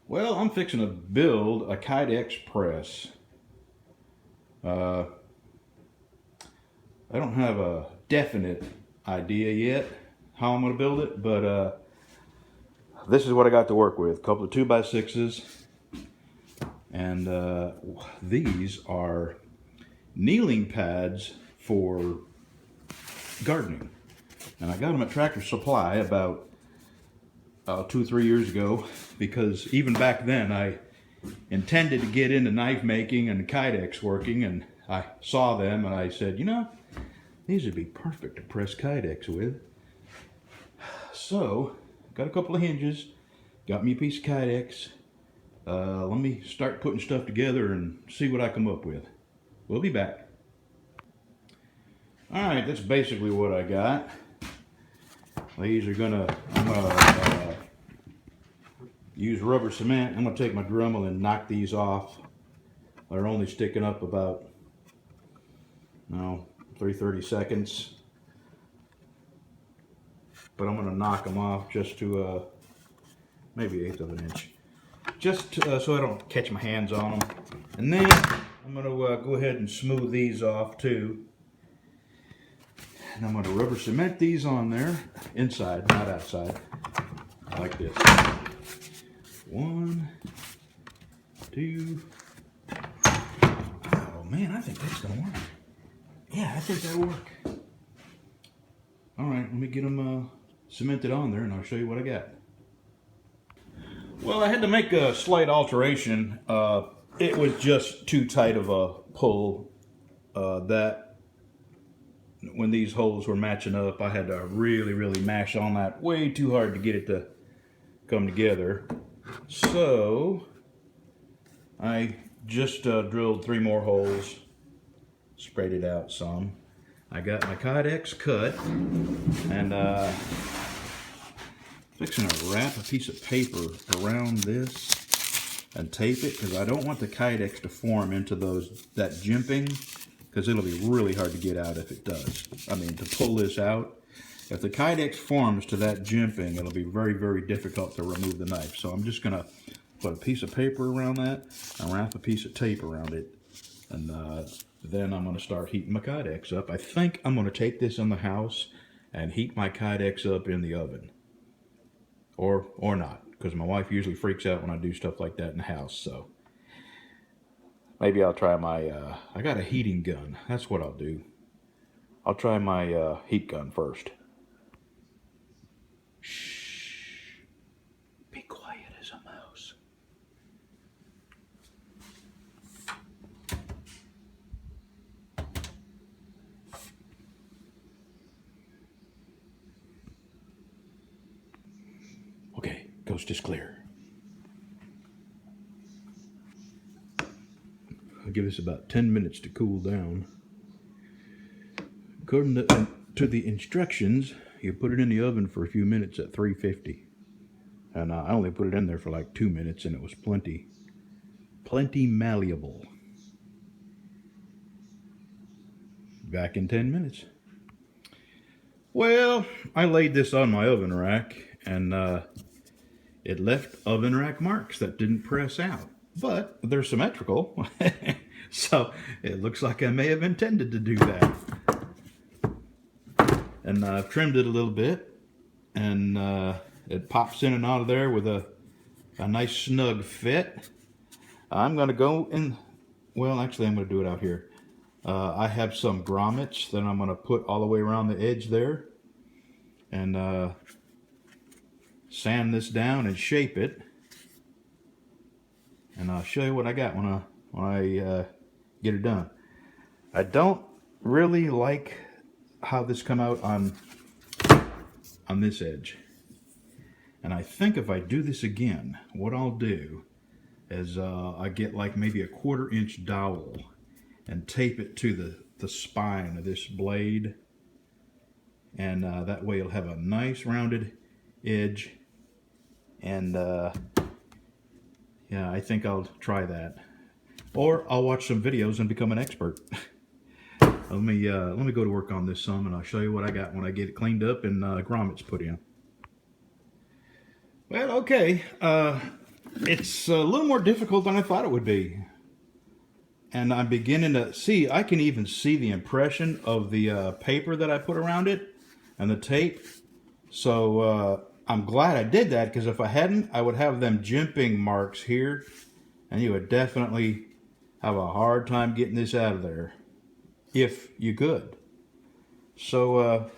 Well, I'm fixing to build a Kydex press. Uh, I don't have a definite idea yet how I'm going to build it, but this is what I got to work with. A couple of 2x6s, and these are kneeling pads for gardening. And I got them at Tractor Supply about 2 or 3 years ago, because even back then I intended to get into knife making and Kydex working, and I saw them and I said, you know, these would be perfect to press Kydex with. So, got a couple of hinges, got me a piece of Kydex. Let me start putting stuff together and see what I come up with. We'll be back. Alright, that's basically what I got. These are I'm gonna use rubber cement. I'm gonna take my Dremel and knock these off. They're only sticking up about, 3/30 seconds. But I'm gonna knock them off just to maybe 1/8 of an inch. Just so I don't catch my hands on them. And then I'm gonna go ahead and smooth these off too. And I'm gonna rubber cement these on there, inside, not outside, like this. 1, 2. Oh man, I think that's gonna work. Yeah, I think that'll work. All right, let me get them cemented on there and I'll show you what I got. Well, I had to make a slight alteration. It was just too tight of a pull that when these holes were matching up, I had to really mash on that way too hard to get it to come together. So I just drilled 3 more holes, sprayed it out some. I got my Kydex cut, and fixing to wrap a piece of paper around this and tape it, because I don't want the Kydex to form into that jimping, because it'll be really hard to get out if it does. I mean, to pull this out. If the Kydex forms to that jimping, it'll be very difficult to remove the knife. So I'm just gonna put a piece of paper around that and wrap a piece of tape around it, and then I'm gonna start heating my Kydex up. I think I'm gonna take this in the house and heat my Kydex up in the oven, or not, because my wife usually freaks out when I do stuff like that in the house. So maybe I'll try my, I got a heating gun. That's what I'll do. I'll try my heat gun first. Shh. Be quiet as a mouse. Okay, coast is clear. I'll give this about 10 minutes to cool down. According to the instructions, you put it in the oven for a few minutes at 350. And I only put it in there for like 2 minutes, and it was plenty malleable. Back in 10 minutes. Well, I laid this on my oven rack, and it left oven rack marks that didn't press out. But they're symmetrical, so it looks like I may have intended to do that. And I've trimmed it a little bit, and it pops in and out of there with a nice snug fit. I'm going to go in, well, actually I'm going to do it out here. I have some grommets that I'm going to put all the way around the edge there, and sand this down and shape it. And I'll show you what I got when I get it done. I don't really like how this come out on this edge. And I think if I do this again, what I'll do is I get like maybe a 1/4 inch dowel and tape it to the spine of this blade. And that way it'll have a nice rounded edge. And yeah, I think I'll try that. Or I'll watch some videos and become an expert. Let me go to work on this some, and I'll show you what I got when I get it cleaned up and grommets put in. Well, okay. It's a little more difficult than I thought it would be. And I'm beginning to see, I can even see the impression of the paper that I put around it and the tape. So I'm glad I did that, because if I hadn't, I would have them jimping marks here, and you would definitely have a hard time getting this out of there, if you could. So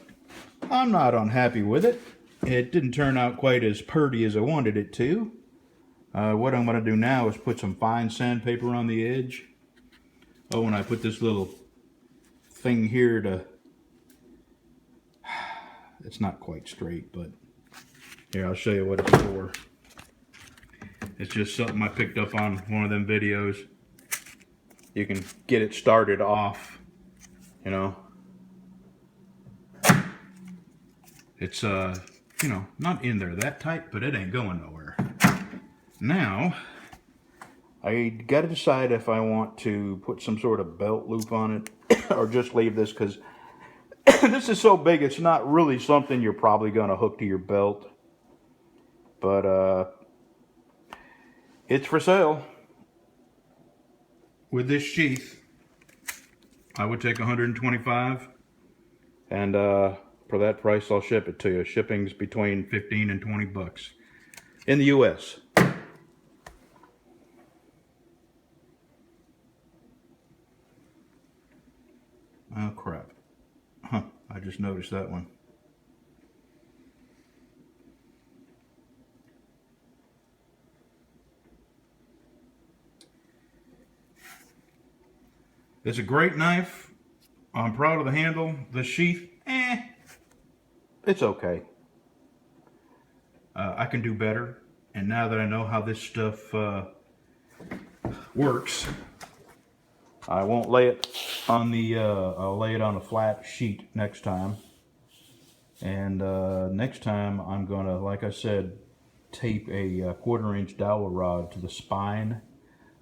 I'm not unhappy with it. It didn't turn out quite as purty as I wanted it to. What I'm going to do now is put some fine sandpaper on the edge. Oh, and I put this little thing here to... It's not quite straight, but here, I'll show you what it's for. It's just something I picked up on one of them videos. You can get it started off, you know. It's, you know, not in there that tight, but it ain't going nowhere. Now, I gotta decide if I want to put some sort of belt loop on it or just leave this, because this is so big, it's not really something you're probably gonna hook to your belt. But, it's for sale. With this sheath, I would take $125, and for that price, I'll ship it to you. Shipping's between 15 and 20 bucks in the U.S. Oh crap! Huh? I just noticed that one. It's a great knife. I'm proud of the handle. The sheath, it's okay. I can do better. And now that I know how this stuff works, I won't lay it on the, I'll lay it on a flat sheet next time. And next time I'm gonna, like I said, tape a 1/4 inch dowel rod to the spine.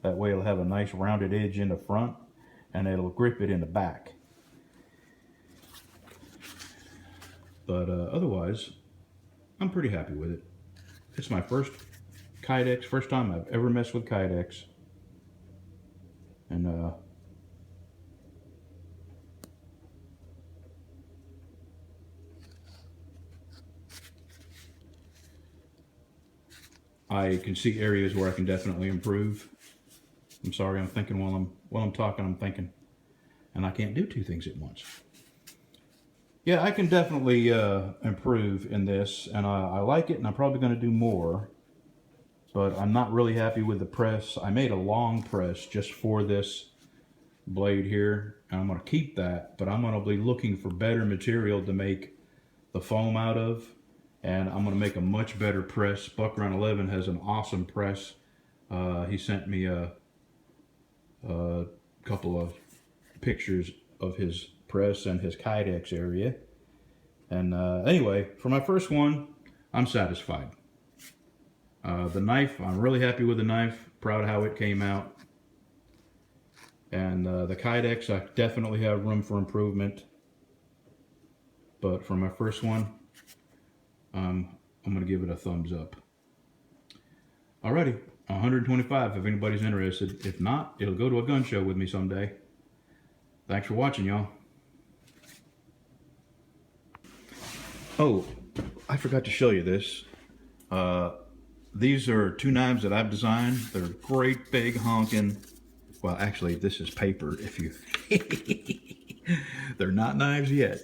That way it'll have a nice rounded edge in the front, and it'll grip it in the back. But otherwise, I'm pretty happy with it. It's my first Kydex, first time I've ever messed with Kydex. And I can see areas where I can definitely improve. I'm sorry, I'm thinking while I'm talking, I'm thinking. And I can't do two things at once. Yeah, I can definitely improve in this, and I like it, and I'm probably going to do more. But I'm not really happy with the press. I made a long press just for this blade here, and I'm going to keep that, but I'm going to be looking for better material to make the foam out of, and I'm going to make a much better press. Buckrun 11 has an awesome press. He sent me a couple of pictures of his press and his Kydex area. And anyway, for my first one, I'm satisfied. The knife, I'm really happy with the knife. Proud of how it came out. And the Kydex, I definitely have room for improvement. But for my first one, I'm going to give it a thumbs up. Alrighty, 125 if anybody's interested. If not, it'll go to a gun show with me someday. Thanks for watching, y'all. Oh, I forgot to show you this. These are two knives that I've designed. They're great big honking. Well, actually, this is paper. If you, they're not knives yet,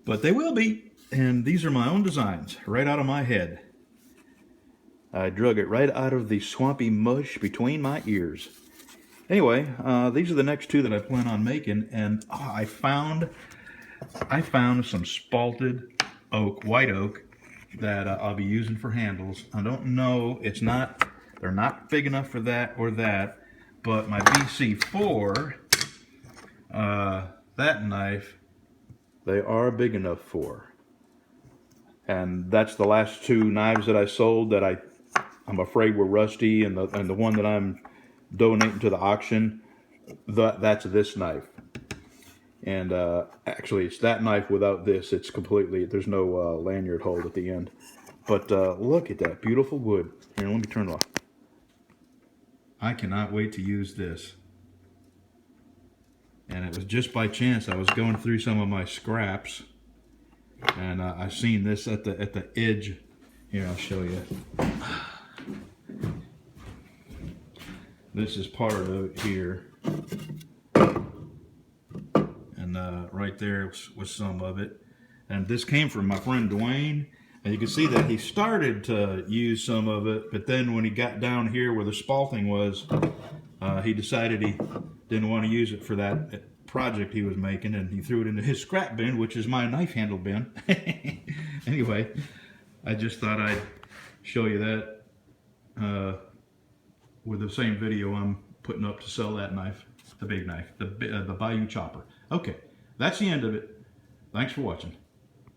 but they will be. And these are my own designs, right out of my head. I drug it right out of the swampy mush between my ears. Anyway, these are the next two that I plan on making, and I found some spalted oak, white oak, that I'll be using for handles. I don't know, they're not big enough for that or that, but my BC4, that knife, they are big enough for. And that's the last two knives that I sold that I'm afraid were rusty, and the one that I'm donating to the auction, that's this knife. And actually, it's that knife without this. It's completely, there's no lanyard hold at the end. But look at that beautiful wood. Here, let me turn it off. I cannot wait to use this. And it was just by chance I was going through some of my scraps, and I seen this at the edge. Here, I'll show you. This is part of it here, and right there was some of it. And this came from my friend Dwayne, and you can see that he started to use some of it, but then when he got down here where the spalting was, he decided he didn't want to use it for that project he was making, and he threw it into his scrap bin, which is my knife handle bin. Anyway, I just thought I'd show you that with the same video I'm putting up to sell that knife, the big knife, the Bayou chopper. Okay, that's the end of it. Thanks for watching.